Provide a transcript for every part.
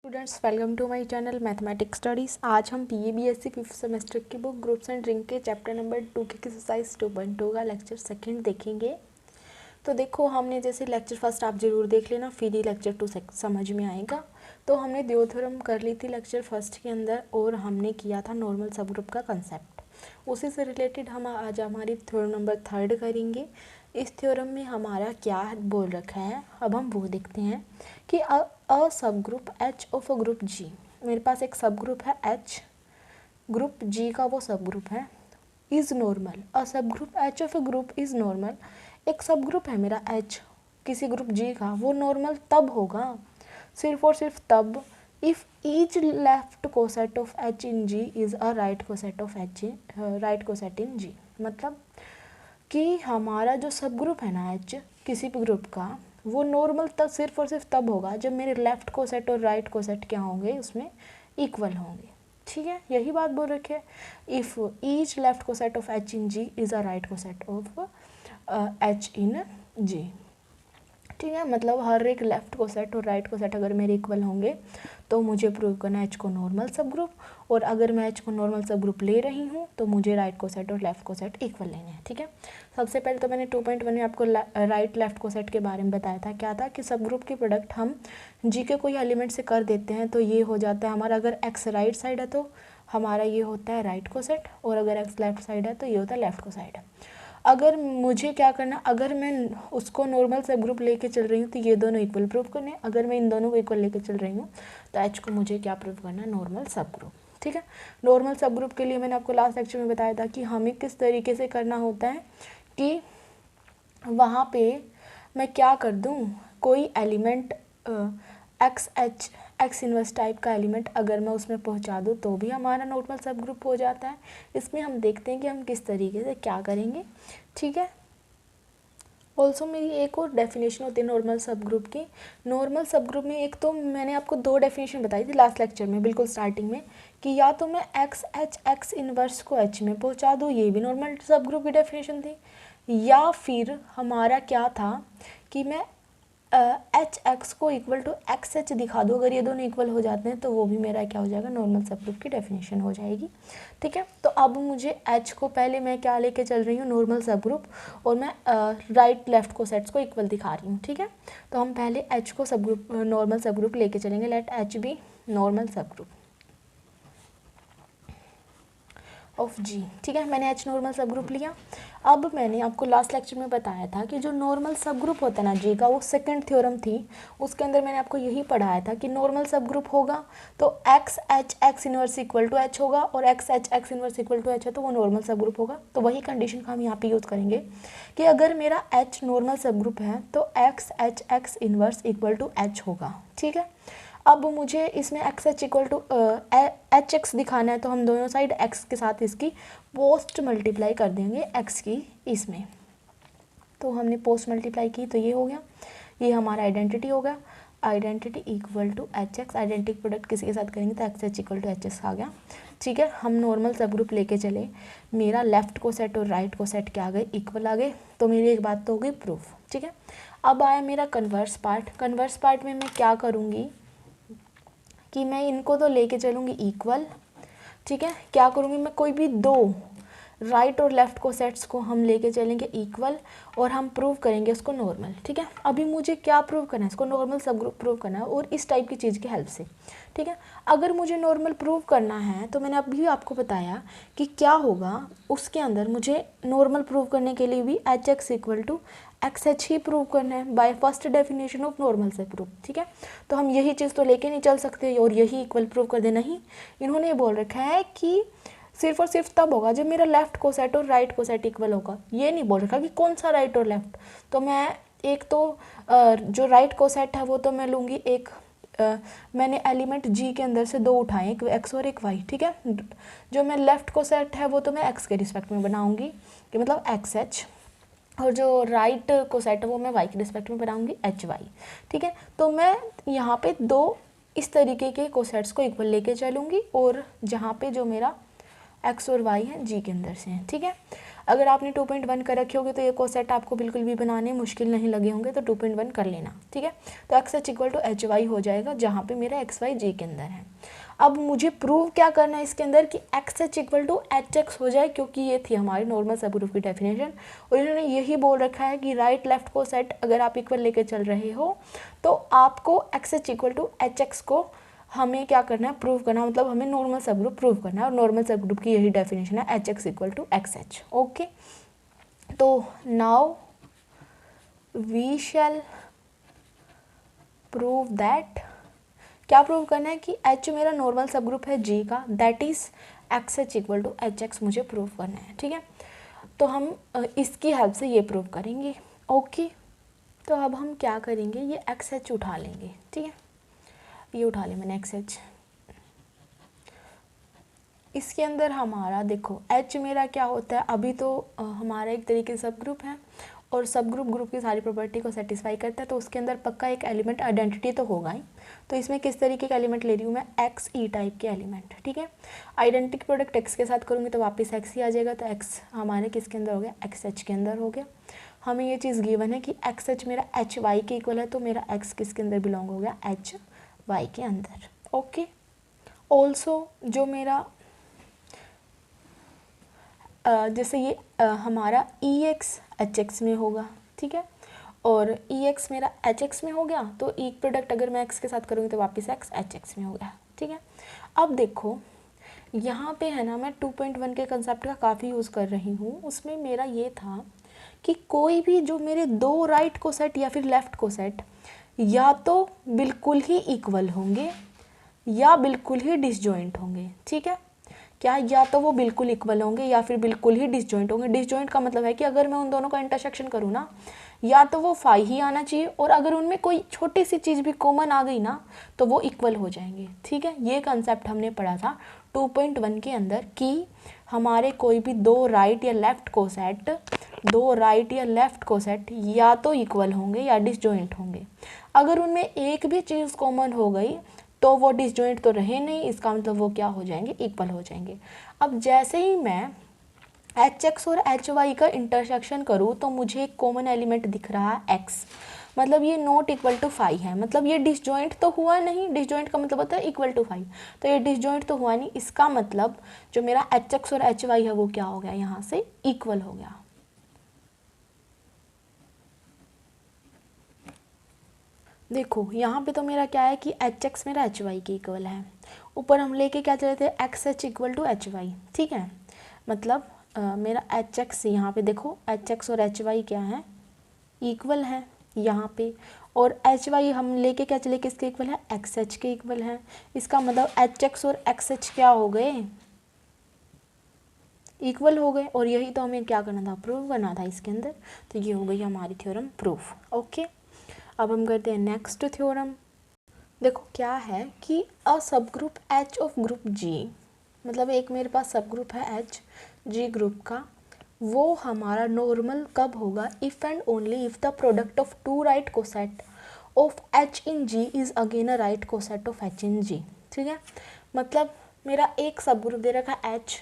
Students, welcome to my channel mathematics studies. आज हम BSc fifth semester की book groups and ring के chapter number 2 के exercise 2.2 का लेक्चर सेकंड देखेंगे। तो देखो, हमने जैसे लेक्चर फर्स्ट आप ज़रूर देख लेना, फिर ही लेक्चर 2 समझ में आएगा। तो हमने दो थ्योरम कर ली थी लेक्चर फर्स्ट के अंदर, और हमने किया था नॉर्मल सब ग्रुप का कंसेप्ट। उसी से रिलेटेड हम आज हमारी थ्योरम नंबर 3 करेंगे। इस थ्योरम में हमारा क्या बोल रखा है, अब हम वो देखते हैं कि a subgroup H of a group G. मेरे पास एक सब ग्रुप है एच, ग्रुप जी का वो सब ग्रुप है, is normal. A subgroup H of a group is normal. एक सब ग्रुप है मेरा एच किसी ग्रुप जी का, वो नॉर्मल तब होगा, सिर्फ और सिर्फ तब, if each left coset of H in G is a right coset of H right coset in G. मतलब कि हमारा जो सब ग्रुप है ना एच किसी भी ग्रुप का, वो नॉर्मल तब सिर्फ और सिर्फ तब होगा जब मेरे लेफ्ट कोसेट और राइट कोसेट क्या होंगे, उसमें इक्वल होंगे। ठीक है, यही बात बोल रखी है। If each left coset of H in G is a right coset of H in G. ठीक है, मतलब हर एक लेफ्ट कोसेट और राइट कोसेट अगर मेरे इक्वल होंगे तो मुझे प्रूव करना है एच को नॉर्मल सब ग्रुप, और अगर मैं एच को नॉर्मल सब ग्रुप ले रही हूँ तो मुझे राइट कोसेट और लेफ्ट कोसेट इक्वल लेने हैं। ठीक है, सबसे पहले तो मैंने 2.1 में आपको राइट लेफ्ट कोसेट के बारे में बताया था। क्या था कि सब ग्रुप की प्रोडक्ट हम जी के कोई एलिमेंट से कर देते हैं तो ये हो जाता है हमारा, अगर एक्स राइट साइड है तो हमारा ये होता है राइट कोसेट, और अगर एक्स लेफ्ट साइड है तो ये होता है लेफ्ट कोसाइड। अगर मुझे क्या करना, अगर मैं उसको नॉर्मल सब ग्रुप लेके चल रही हूँ तो ये दोनों इक्वल प्रूव करने, अगर मैं इन दोनों को इक्वल लेके चल रही हूँ तो एच को मुझे क्या प्रूव करना है, नॉर्मल सब ग्रुप। ठीक है, नॉर्मल सब ग्रुप के लिए मैंने आपको लास्ट लेक्चर में बताया था कि हमें किस तरीके से करना होता है कि वहाँ पे मैं क्या कर दूँ, कोई एलिमेंट एक्स इनवर्स टाइप का एलिमेंट अगर मैं उसमें पहुंचा दूँ तो भी हमारा नॉर्मल सब ग्रुप हो जाता है। इसमें हम देखते हैं कि हम किस तरीके से क्या करेंगे। ठीक है, ऑल्सो मेरी एक और डेफिनेशन होती है नॉर्मल सब ग्रुप की। नॉर्मल सब ग्रुप में एक तो मैंने आपको दो डेफिनेशन बताई थी लास्ट लेक्चर में, बिल्कुल स्टार्टिंग में, कि या तो मैं एक्स इनवर्स को एच में पहुंचा दूँ, ये भी नॉर्मल सब ग्रुप की डेफिनेशन थी, या फिर हमारा क्या था कि मैं एच एक्स को इक्वल टू एक्स एच दिखा दो। अगर ये दोनों इक्वल हो जाते हैं तो वो भी मेरा क्या हो जाएगा, नॉर्मल सब ग्रुप की डेफिनेशन हो जाएगी। ठीक है, तो अब मुझे एच को पहले मैं क्या लेके चल रही हूँ, नॉर्मल सब ग्रुप, और मैं राइट लेफ्ट को सेट्स को इक्वल दिखा रही हूँ। ठीक है, तो हम पहले एच को सब ग्रुप नॉर्मल सब ग्रुप लेके चलेंगे। लेट एच बी नॉर्मल सब ग्रुप ऑफ जी। ठीक है, मैंने एच नॉर्मल सब ग्रुप लिया। अब मैंने आपको लास्ट लेक्चर में बताया था कि जो नॉर्मल सब ग्रुप होता है ना जी का, वो सेकंड थ्योरम थी, उसके अंदर मैंने आपको यही पढ़ाया था कि नॉर्मल सब ग्रुप होगा तो x h x inverse equal to h होगा, और x h x inverse equal to h है तो वो नॉर्मल सब ग्रुप होगा। तो वही कंडीशन का हम यहाँ पे यूज़ करेंगे कि अगर मेरा एच नॉर्मल सब ग्रुप है तो x h x inverse equal to h होगा। ठीक है, अब मुझे इसमें x H equal to H x दिखाना है तो हम दोनों साइड एक्स के साथ इसकी पोस्ट मल्टीप्लाई कर देंगे एक्स की इसमें। तो हमने पोस्ट मल्टीप्लाई की तो ये हो गया, ये हमारा आइडेंटिटी हो गया, identity equal to H x. Identity product किसी के साथ करेंगे तो x H equal to H x आ गया। ठीक है, हम नॉर्मल सब ग्रुप लेके चले, मेरा लेफ्ट को सेट और राइट को सेट क्या आ गए, इक्वल आ गए, तो मेरी एक बात तो हो गई प्रूफ। ठीक है, अब आया मेरा कन्वर्स पार्ट। कन्वर्स पार्ट में मैं क्या करूँगी कि मैं इनको तो लेके चलूँगी इक्वल। ठीक है, क्या करूँगी, मैं कोई भी दो राइट और लेफ्ट को सेट्स को हम लेके चलेंगे इक्वल, और हम प्रूव करेंगे उसको नॉर्मल। ठीक है, अभी मुझे क्या प्रूव करना है, इसको नॉर्मल सब ग्रुप प्रूव करना है, और इस टाइप की चीज़ की हेल्प से। ठीक है, अगर मुझे नॉर्मल प्रूव करना है तो मैंने अभी आपको बताया कि क्या होगा, उसके अंदर मुझे नॉर्मल प्रूव करने के लिए भी h x equal to x h ही प्रूव करना है by first definition of normal से प्रूव। ठीक है, तो हम यही चीज़ तो लेके नहीं चल सकते और यही इक्वल प्रूव कर देना ही। इन्होंने ये बोल रखा है कि सिर्फ और सिर्फ तब होगा जब मेरा लेफ्ट को सेट और राइट को सेट इक्वल होगा। ये नहीं बोल रखा कि कौन सा राइट और लेफ्ट। तो मैं एक तो जो राइट को सेट है वो तो मैं लूँगी एक, मैंने एलिमेंट जी के अंदर से दो उठाए, एक एक्स और एक वाई। ठीक है, जो मैं लेफ्ट को सेट है वो तो मैं एक्स के रिस्पेक्ट में बनाऊँगी, कि मतलब एक्स एच, और जो राइट को सेट है वो मैं वाई के रिस्पेक्ट में बनाऊंगी एच वाई। ठीक है, तो मैं यहाँ पे दो इस तरीके के कोसेट्स को इक्वल लेके चलूँगी, और जहाँ पे जो मेरा एक्स और वाई है जी के अंदर से है। ठीक है, अगर आपने 2.1 कर रखे होगे तो ये कोसेट आपको बिल्कुल भी बनाने मुश्किल नहीं लगे होंगे, तो 2.1 कर लेना, ठीक है। तो x H equal to h y हो जाएगा, जहाँ पे मेरा एक्स वाई जी के अंदर है। अब मुझे प्रूव क्या करना है इसके अंदर कि x H equal to H x हो जाए, क्योंकि ये थी हमारी नॉर्मल सब ग्रुप की डेफिनेशन, और इन्होंने यही बोल रखा है कि राइट लेफ्ट को सेट अगर आप इक्वल लेके चल रहे हो तो आपको x H equal to H x को हमें क्या करना है, प्रूव करना, मतलब हमें नॉर्मल सब ग्रुप प्रूव करना है, और नॉर्मल सब ग्रुप की यही डेफिनेशन है, H x equal to x H. Okay, तो now we shall prove that, क्या प्रूव करना है कि एच मेरा नॉर्मल सब ग्रुप है जी का, that is x H equal to H x मुझे प्रूव करना है, ठीक है। तो हम इसकी हेल्प से ये प्रूव करेंगे। ओके, तो अब हम क्या करेंगे, ये एक्स एच उठा लेंगे, ठीक है, ये उठा लें मैंने एक्स एच। इसके अंदर हमारा देखो एच मेरा क्या होता है, अभी तो हमारा एक तरीके से सब ग्रुप है, और सब ग्रुप की सारी प्रॉपर्टी को सेटिस्फाई करता है, तो उसके अंदर पक्का एक एलिमेंट आइडेंटिटी तो होगा ही। तो इसमें किस तरीके का एलिमेंट ले रही हूँ मैं, एक्स ई टाइप के एलिमेंट, ठीक है। आइडेंटिटी प्रोडक्ट एक्स के साथ करूँगी तो वापस एक्स ही आ जाएगा, तो एक्स हमारे किसके अंदर हो गया, एक्स एच के अंदर हो गया। हमें ये चीज़ गिवन है कि एक्स एच मेरा एच वाई के इक्वल है, तो मेरा एक्स किसके अंदर बिलोंग हो गया, एच वाई के अंदर। ओके, ऑल्सो जो मेरा जैसे ये हमारा ई एक्स एच एक्स में होगा, ठीक है, और ई एक्स मेरा एच एक्स में हो गया, तो ई प्रोडक्ट अगर मैं एक्स के साथ करूँगी तो वापस एक्स एच एक्स में हो गया, ठीक है। अब देखो यहाँ पे है ना, मैं 2.1 के कंसेप्ट का काफ़ी यूज़ कर रही हूँ, उसमें मेरा ये था कि कोई भी जो मेरे दो राइट को सेट या फिर लेफ़्ट को सेट या तो बिल्कुल ही इक्वल होंगे या बिल्कुल ही डिसजॉइंट होंगे, ठीक है। क्या, या तो वो बिल्कुल इक्वल होंगे या फिर बिल्कुल ही डिसजॉइंट होंगे। डिसजॉइंट का मतलब है कि अगर मैं उन दोनों का इंटरसेक्शन करूँ ना, या तो वो फाई ही आना चाहिए, और अगर उनमें कोई छोटी सी चीज़ भी कॉमन आ गई ना तो वो इक्वल हो जाएंगे, ठीक है। ये कंसेप्ट हमने पढ़ा था 2.1 के अंदर कि हमारे कोई भी दो राइट या लेफ़्ट को सेट या तो इक्वल होंगे या डिसजॉइंट होंगे। अगर उनमें एक भी चीज़ कॉमन हो गई तो वो डिसजॉइंट तो रहे नहीं, इसका मतलब वो क्या हो जाएंगे, इक्वल हो जाएंगे। अब जैसे ही मैं एच एक्स और एच वाई का इंटरसेक्शन करूँ तो मुझे एक कॉमन एलिमेंट दिख रहा है एक्स, मतलब ये नॉट इक्वल टू फाइव है, मतलब ये डिसजॉइंट तो हुआ नहीं, डिसजॉइंट का मतलब होता है इक्वल टू फाइव, तो ये डिसजॉइंट तो हुआ नहीं, इसका मतलब जो मेरा एच एक्स और एच वाई है वो क्या हो गया, यहाँ से इक्वल हो गया। देखो यहाँ पे तो मेरा क्या है कि एच एक्स मेरा एच वाई के इक्वल है, ऊपर हम लेके क्या चले थे, x H equal to h y, ठीक है। मतलब मेरा एच एक्स, यहाँ पे देखो एच एक्स और एच वाई क्या है, इक्वल है यहाँ पे, और एच वाई हम लेके क्या चले, किसके इक्वल है, एक्स एच के इक्वल है। इसका मतलब एच एक्स और एक्स एच क्या हो गए, इक्वल हो गए, और यही तो हमें क्या करना था, प्रूव करना था इसके अंदर। तो ये हो गई हमारी थ्योरम प्रूफ। ओके, अब हम करते हैं नेक्स्ट थ्योरम। देखो क्या है कि a subgroup H of group जी, मतलब एक मेरे पास सब ग्रुप है एच जी ग्रुप का, वो हमारा नॉर्मल कब होगा, if and only if the product of two right coset of H in G is again a right coset of H in G, ठीक है। मतलब मेरा एक सब ग्रुप दे रखा है एच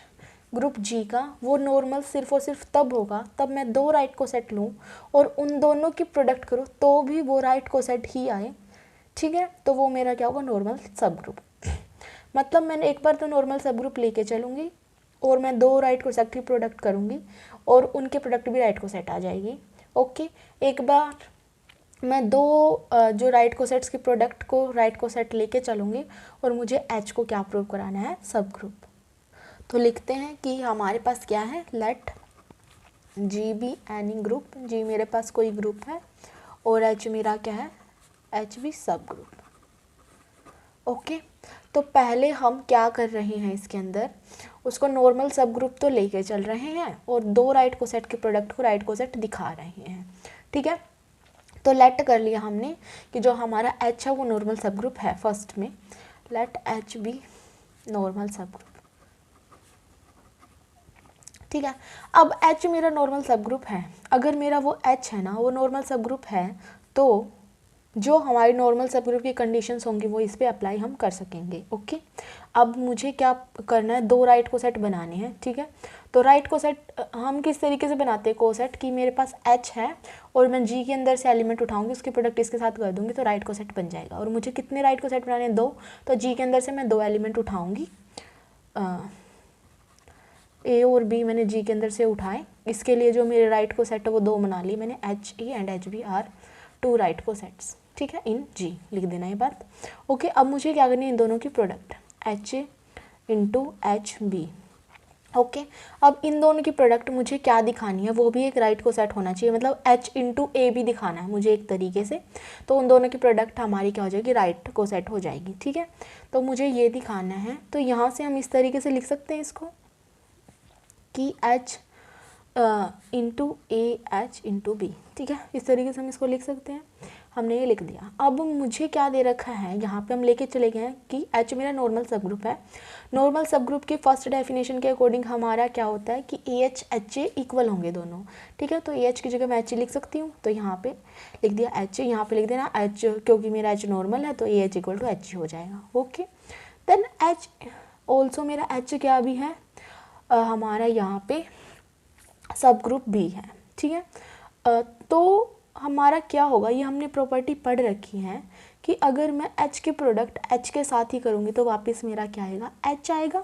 ग्रुप जी का, वो नॉर्मल सिर्फ और सिर्फ तब होगा तब मैं दो राइट को सेट लूँ और उन दोनों की प्रोडक्ट करूँ तो भी वो राइट को सेट ही आए, ठीक है। तो वो मेरा क्या होगा, नॉर्मल सब ग्रुप। मतलब मैंने एक बार तो नॉर्मल सब ग्रुप लेके चलूँगी और मैं दो राइट को सेट की प्रोडक्ट करूँगी और उनके प्रोडक्ट भी राइट को सेट आ जाएगी। ओके, एक बार मैं दो जो राइट को सेट्स की प्रोडक्ट को राइट को सेट लेके चलूँगी और मुझे एच को क्या प्रूव कराना है, सब ग्रुप। तो लिखते हैं कि हमारे पास क्या है, let G be any group, G मेरे पास कोई ग्रुप है और एच मेरा क्या है, एच बी सब ग्रुप। ओके, तो पहले हम क्या कर रहे हैं इसके अंदर, उसको नॉर्मल सब ग्रुप तो लेके चल रहे हैं और दो राइट को सेट के प्रोडक्ट को राइट को सेट दिखा रहे हैं, ठीक है। तो लेट कर लिया हमने कि जो हमारा एच है वो नॉर्मल सब ग्रुप है, फर्स्ट में लेट एच बी नॉर्मल सब ग्रुप, ठीक है। अब H मेरा नॉर्मल सब ग्रुप है, अगर मेरा वो H है ना वो नॉर्मल सब ग्रुप है, तो जो हमारी नॉर्मल सब ग्रुप की कंडीशंस होंगी वो इस पे अप्लाई हम कर सकेंगे। ओके, अब मुझे क्या करना है, 2 राइट कोसेट बनाने हैं। ठीक है, तो राइट कोसेट हम किस तरीके से बनाते हैं कोसेट कि मेरे पास H है और मैं G के अंदर से एलिमेंट उठाऊंगी, उसके प्रोडक्ट इसके साथ कर दूंगी तो राइट कोसेट बन जाएगा। और मुझे कितने राइट कोसेट बनाने हैं, 2, तो G के अंदर से मैं 2 एलिमेंट उठाऊंगी, A और B मैंने G के अंदर से उठाए। इसके लिए जो मेरे राइट कोसेट है वो 2 बना ली मैंने, HE and HB are 2 right cosets. ठीक है, इन G लिख देना ये बात। ओके, अब मुझे क्या करनी है, इन दोनों की product HA into HB। Okay, अब इन दोनों की प्रोडक्ट मुझे क्या दिखानी है, वो भी एक राइट कोसेट होना चाहिए, मतलब H इंटू ए भी दिखाना है मुझे एक तरीके से। तो उन दोनों की प्रोडक्ट हमारी क्या हो जाएगी, राइट कोसेट हो जाएगी। ठीक है, तो मुझे ये दिखाना है, तो यहाँ से हम इस तरीके से लिख सकते हैं इसको कि H इंटू ए H इंटू बी। ठीक है, इस तरीके से हम इसको लिख सकते हैं। हमने ये लिख दिया। अब मुझे क्या दे रखा है, यहाँ पे हम लेके चले गए हैं कि H मेरा नॉर्मल सब ग्रुप है। नॉर्मल सब ग्रुप की फर्स्ट डेफिनेशन के अकॉर्डिंग हमारा क्या होता है कि AH HA इक्वल होंगे दोनों। ठीक है, तो AH की जगह मैं HA लिख सकती हूँ, तो यहाँ पे लिख दिया HA, यहाँ पे लिख देना H, क्योंकि मेरा H नॉर्मल है तो AH इक्वल टू HA हो जाएगा। ओके, देन H ऑल्सो मेरा H क्या भी है, हमारा यहाँ पे सब ग्रुप B है। ठीक है, तो हमारा क्या होगा, ये हमने प्रॉपर्टी पढ़ रखी है कि अगर मैं H के प्रोडक्ट H के साथ ही करूँगी तो वापस मेरा क्या आएगा, H आएगा,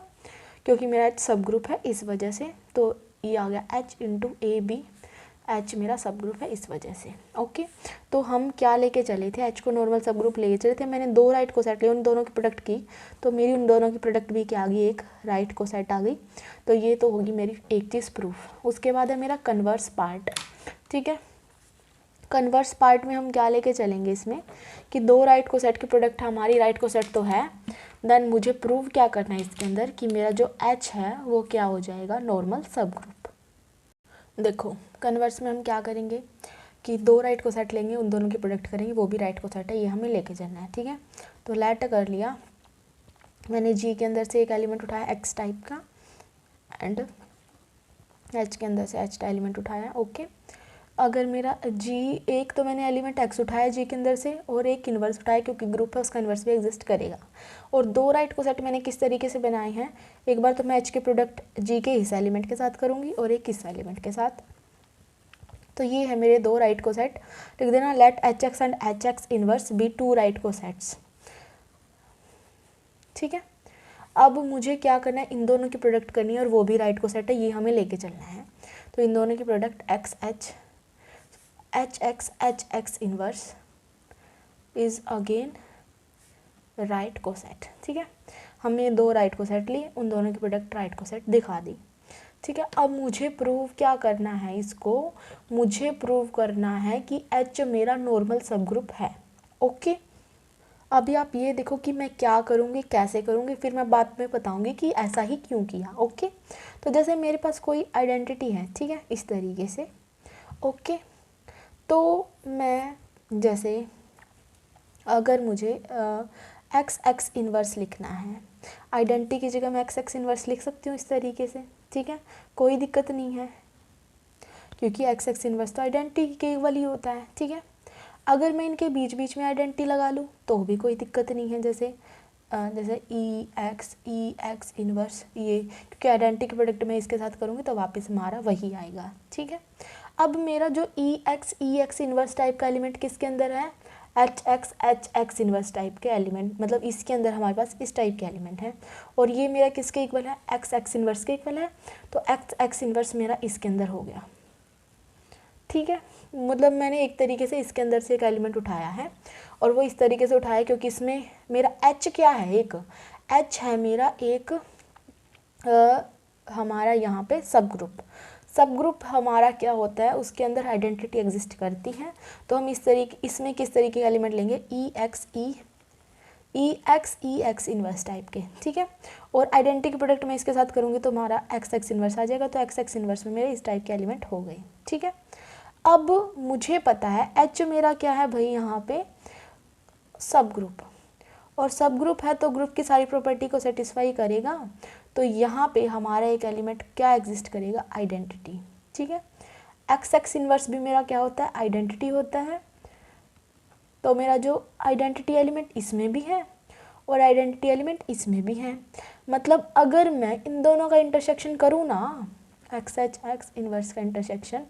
क्योंकि मेरा H सब ग्रुप है इस वजह से। तो ये आ गया H into a b, H मेरा सब ग्रुप है इस वजह से। ओके, तो हम क्या लेके चले थे, H को नॉर्मल सब ग्रुप लेके चले थे। मैंने 2 राइट को सेट लिए, उन दोनों की प्रोडक्ट की, तो मेरी उन दोनों की प्रोडक्ट भी क्या आ गई, एक राइट को सेट आ गई। तो ये तो होगी मेरी एक चीज़ प्रूफ। उसके बाद है मेरा कन्वर्स पार्ट। ठीक है, कन्वर्स पार्ट में हम क्या लेके चलेंगे इसमें कि 2 राइट को सेट की प्रोडक्ट हमारी राइट को सेट तो है, देन मुझे प्रूव क्या करना है इसके अंदर कि मेरा जो H है वो क्या हो जाएगा, नॉर्मल सब ग्रुप। देखो कन्वर्स में हम क्या करेंगे कि 2 राइट को सेट लेंगे, उन दोनों की प्रोडक्ट करेंगे, वो भी राइट को सेट है, ये हमें लेके चलना है। ठीक है, तो लेट कर लिया मैंने, G के अंदर से एक एलिमेंट उठाया X टाइप का एंड H के अंदर से H एलिमेंट उठाया। ओके, अगर मेरा G, एक तो मैंने एलिमेंट X उठाया G के अंदर से और एक इन्वर्स उठाया, क्योंकि ग्रुप है उसका इन्वर्स भी एग्जिस्ट करेगा। और 2 राइट को सेट मैंने किस तरीके से बनाए हैं, एक बार तो मैं H के प्रोडक्ट G के इस एलिमेंट के साथ करूँगी और एक इस एलिमेंट के साथ। तो ये है मेरे 2 राइट को सेट। लिख देना let HX and HX inverse b 2 right cosets. ठीक है, अब मुझे क्या करना है, इन दोनों की प्रोडक्ट करनी है और वो भी राइट को सेट है, ये हमें लेके चलना है। तो इन दोनों की product XH HX inverse is again right को सेट। ठीक है, हमने 2 राइट को सेट लिए, उन दोनों की प्रोडक्ट राइट को सेट दिखा दी। ठीक है, अब मुझे प्रूव क्या करना है इसको, मुझे प्रूव करना है कि H मेरा नॉर्मल सब ग्रुप है। ओके, अभी आप ये देखो कि मैं क्या करूँगी, कैसे करूँगी, फिर मैं बाद में बताऊँगी कि ऐसा ही क्यों किया। ओके, तो जैसे मेरे पास कोई आइडेंटिटी है, ठीक है, इस तरीके से। ओके, तो मैं जैसे अगर मुझे XX इन्वर्स लिखना है, आइडेंटिटी की जगह मैं XX इन्वर्स लिख सकती हूँ इस तरीके से। ठीक है, कोई दिक्कत नहीं है, क्योंकि XX इन्वर्स तो आइडेंटिटी के इक्वल ही होता है। ठीक है, अगर मैं इनके बीच बीच में आइडेंटिटी लगा लूँ तो भी कोई दिक्कत नहीं है, जैसे EX इन्वर्स, ये क्योंकि आइडेंटिटी के प्रोडक्ट में इसके साथ करूँगी तो वापस हमारा वही आएगा। ठीक है, अब मेरा जो EX इन्वर्स टाइप का एलिमेंट किसके अंदर है, HX इन्वर्स टाइप के एलिमेंट, मतलब इसके अंदर हमारे पास इस टाइप के एलिमेंट है। और ये मेरा किसके इक्वल है, XX इन्वर्स के इक्वल है, तो XX इन्वर्स मेरा इसके अंदर हो गया। ठीक है, मतलब मैंने एक तरीके से इसके अंदर से एक एलिमेंट उठाया है, और वो इस तरीके से उठाया क्योंकि इसमें मेरा H क्या है, एक H है मेरा एक हमारा यहाँ पे सब ग्रुप हमारा क्या होता है, उसके अंदर आइडेंटिटी एग्जिस्ट करती है। तो हम इस तरीके, इसमें किस तरीके का एलिमेंट लेंगे, EX इन्वर्स टाइप के। ठीक है, और आइडेंटिटी के प्रोडक्ट में इसके साथ करूँगी तो हमारा XX इन्वर्स आ जाएगा, तो XX इन्वर्स में मेरे इस टाइप के एलिमेंट हो गए। ठीक है, अब मुझे पता है H मेरा क्या है भाई, यहाँ पे सब ग्रुप, और सब ग्रुप है तो ग्रुप की सारी प्रॉपर्टी को सेटिस्फाई करेगा। तो यहाँ पे हमारा एक एलिमेंट क्या एग्जिस्ट करेगा, आइडेंटिटी। ठीक है, XX इन्वर्स भी मेरा क्या होता है, आइडेंटिटी होता है। तो मेरा जो आइडेंटिटी एलिमेंट इसमें भी है और आइडेंटिटी एलिमेंट इसमें भी है। मतलब अगर मैं इन दोनों का इंटरसेक्शन करूँ ना, एक्स एच एक्स इनवर्स का इंटरसेक्शन,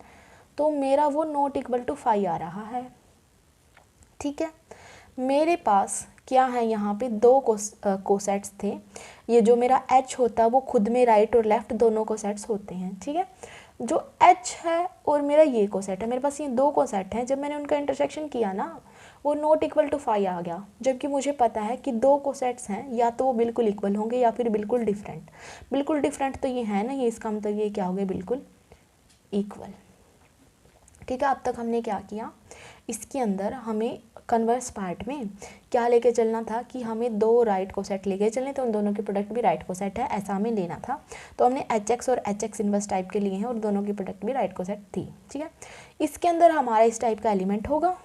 तो मेरा वो नॉट इक्वल टू 5 आ रहा है। ठीक है, मेरे पास क्या है, यहाँ पे दो कोसेट्स थे। ये जो मेरा एच होता है वो खुद में राइट और लेफ्ट दोनों कोसेट्स होते हैं। ठीक है, जो एच है और मेरा ये कोसेट है, मेरे पास ये दो कोसेट हैं। जब मैंने उनका इंटरसेक्शन किया ना, वो नॉट इक्वल टू 5 आ गया, जबकि मुझे पता है कि दो कोसेट्स हैं, या तो वो बिल्कुल इक्वल होंगे या फिर बिल्कुल डिफरेंट। बिल्कुल डिफरेंट तो ये है ना, ये इसका मतलब ये क्या हो गया, बिल्कुल इक्वल। ठीक है, अब तक हमने क्या किया, इसके अंदर हमें कन्वर्स पार्ट में क्या लेके चलना था कि हमें दो राइट कोसेट लेके चलने, तो उन दोनों के प्रोडक्ट भी राइट कोसेट है, ऐसा हमें लेना था। तो हमने एच एक्स और एच एक्स इनवर्स टाइप के लिए हैं और दोनों की प्रोडक्ट भी राइट कोसेट थी। ठीक है, इसके अंदर हमारा इस टाइप का एलिमेंट होगा,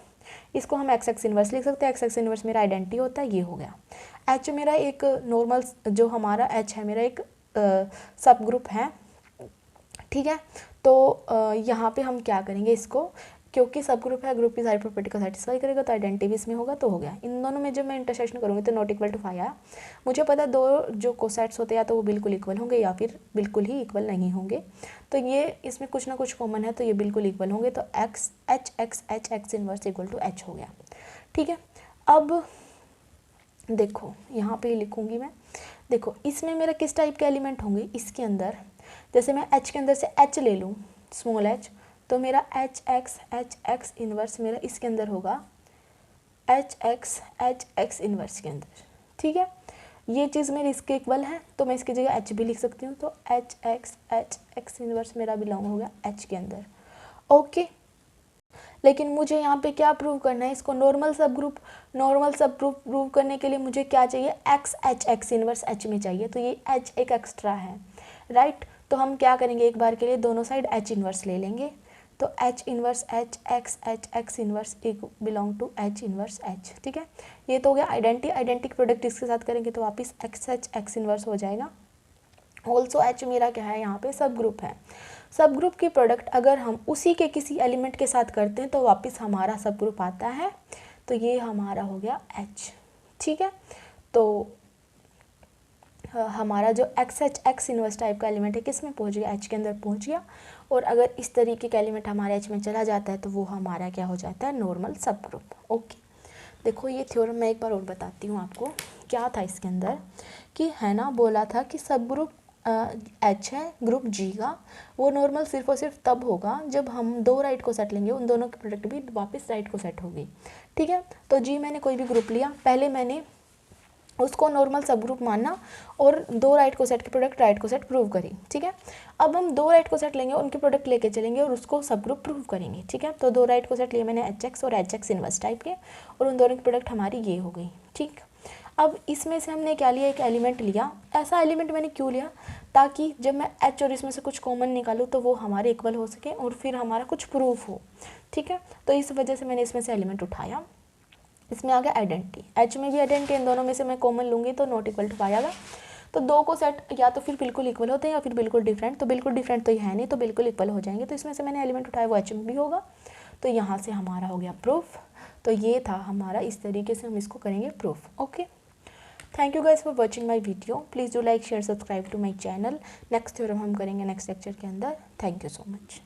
इसको हम एक्स एक्स इनवर्स लिख सकते हैं। एक्स एक्स इनवर्स मेरा आइडेंटिटी होता है, ये हो गया। एच मेरा एक नॉर्मल, जो हमारा एच है मेरा एक सब ग्रुप है। ठीक है, तो यहाँ पे हम क्या करेंगे, इसको क्योंकि सब ग्रुप है, ग्रुप की सारी प्रॉपर्टी को सेटिस्फाई करेगा, तो आइडेंटिटी भी इसमें होगा, तो हो गया। इन दोनों में जब मैं इंटरसेक्शन करूँगी तो नॉट इक्वल टू 5 आया। मुझे पता है दो जो कोसेट्स होते हैं या तो वो बिल्कुल इक्वल होंगे या फिर बिल्कुल ही इक्वल नहीं होंगे। तो ये इसमें कुछ ना कुछ कॉमन है, तो ये बिल्कुल इक्वल होंगे, तो x h x inverse equal to h हो गया। ठीक है, अब देखो यहाँ पे लिखूँगी मैं, देखो इसमें मेरा किस टाइप के एलिमेंट होंगे, इसके अंदर जैसे मैं एच के अंदर से एच ले लूँ, स्मॉल एच, तो मेरा एच एक्स इनवर्स मेरा इसके अंदर होगा एच एक्स इनवर्स के अंदर। ठीक है, ये चीज़ मेरी इसके इक्वल है, तो मैं इसकी जगह एच भी लिख सकती हूँ, तो एच एक्स इनवर्स मेरा बिलोंग हो गया एच के अंदर। ओके, लेकिन मुझे यहाँ पे क्या प्रूव करना है, इसको नॉर्मल सब ग्रुप प्रूव करने के लिए मुझे क्या चाहिए, एक्स इनवर्स एच में चाहिए, तो ये एच एक एक्स्ट्रा है, राइट। तो हम क्या करेंगे, एक बार के लिए दोनों साइड एच इनवर्स ले लेंगे, तो H inverse H x inverse एक belong to H inverse H. ठीक है, ये तो हो गया आइडेंटिटी प्रोडक्ट इसके साथ करेंगे तो वापस एक्स इनवर्स हो जाएगा। ऑल्सो एच मेरा क्या है, यहाँ पे सब ग्रुप है। सब ग्रुप की प्रोडक्ट अगर हम उसी के किसी एलिमेंट के साथ करते हैं तो वापस हमारा सब ग्रुप आता है, तो ये हमारा हो गया एच। ठीक है, तो हमारा जो एक्स इनवर्स टाइप का एलिमेंट है किस में पहुंच गया, एच के अंदर पहुंच गया। और अगर इस तरीके का एलिमेंट हमारे एच में चला जाता है तो वो हमारा क्या हो जाता है, नॉर्मल सब ग्रुप। ओके, देखो ये थ्योरम मैं एक बार और बताती हूँ आपको, क्या था इसके अंदर कि है ना, बोला था कि सब ग्रुप एच है ग्रुप जी का, वो नॉर्मल सिर्फ और सिर्फ तब होगा जब हम दो राइट को सेट लेंगे, उन दोनों की प्रोडक्ट भी वापस राइट को सेट होगी। ठीक है, तो जी मैंने कोई भी ग्रुप लिया, पहले मैंने उसको नॉर्मल सब ग्रुप मानना और दो राइट को सेट की प्रोडक्ट राइट को सेट प्रूव करी। ठीक है, अब हम दो राइट को सेट लेंगे, उनकी प्रोडक्ट लेके चलेंगे और उसको सब ग्रुप प्रूव करेंगे। ठीक है, तो दो राइट को सेट लिए मैंने एच एक्स और एच एक्स इनवर्स टाइप के, और उन दोनों की प्रोडक्ट हमारी ये हो गई। ठीक, अब इसमें से हमने क्या लिया, एक एलिमेंट लिया। ऐसा एलिमेंट मैंने क्यों लिया, ताकि जब मैं एच और इसमें से कुछ कॉमन निकालूँ तो वो हमारे इक्वल हो सके और फिर हमारा कुछ प्रूफ हो। ठीक है, तो इस वजह से मैंने इसमें से एलिमेंट उठाया। इसमें आ गया आइडेंटिटी, एच में भी आइडेंटिटी, इन दोनों में से मैं कॉमन लूँगी तो नॉट इक्वल टू 5 आएगा। तो दो को सेट या तो फिर बिल्कुल इक्वल होते हैं या फिर बिल्कुल डिफरेंट, तो बिल्कुल डिफरेंट तो ये है नहीं, तो बिल्कुल इक्वल हो जाएंगे। तो इसमें से मैंने एलिमेंट उठाया वो एच में भी होगा, तो यहाँ से हमारा हो गया प्रूफ। तो ये था हमारा, इस तरीके से हम इसको करेंगे proof. Okay, thank you guys for watching my video, please do like share subscribe to my channel. Next theorem हम करेंगे नेक्स्ट लेक्चर के अंदर। Thank you so much.